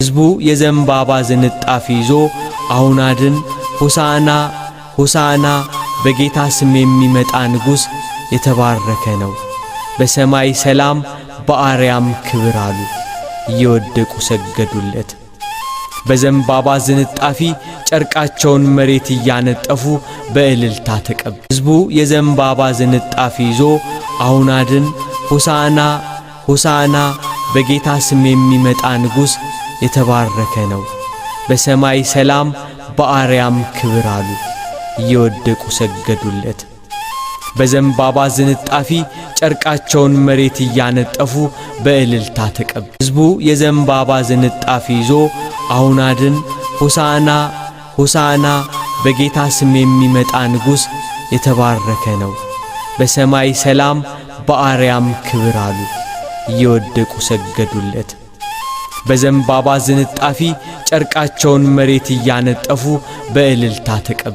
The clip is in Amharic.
ሕዝቡ የዘንባባ ዝንጣፊ ይዞ አሁን አድን ሆሳዕና ሆሳዕና በጌታ ስም የሚመጣ ንጉሥ የተባረከ ነው፣ በሰማይ ሰላም በአርያም ክብር አሉ። እየወደቁ ሰገዱለት። በዘንባባ ዝንጣፊ ጨርቃቸውን መሬት እያነጠፉ በእልልታ ተቀበሉ። ሕዝቡ የዘንባባ ዝንጣፊ ይዞ አሁን አድን ሆሳዕና ሆሳዕና በጌታ ስም የሚመጣ ንጉሥ የተባረከ ነው፣ በሰማይ ሰላም በአርያም ክብር አሉ። እየወደቁ ሰገዱለት። በዘንባባ ዝንጣፊ ጨርቃቸውን መሬት እያነጠፉ በእልልታ ተቀበሉ። ሕዝቡ የዘንባባ ዝንጣፊ ይዞ አሁን አድን ሆሳዕና ሆሳዕና በጌታ ስም የሚመጣ ንጉሥ የተባረከ ነው፣ በሰማይ ሰላም በአርያም ክብር አሉ። እየወደቁ ሰገዱለት። በዘንባባ ዝንጣፊ ጨርቃቸውን መሬት እያነጠፉ በእልልታ ተቀበሉ።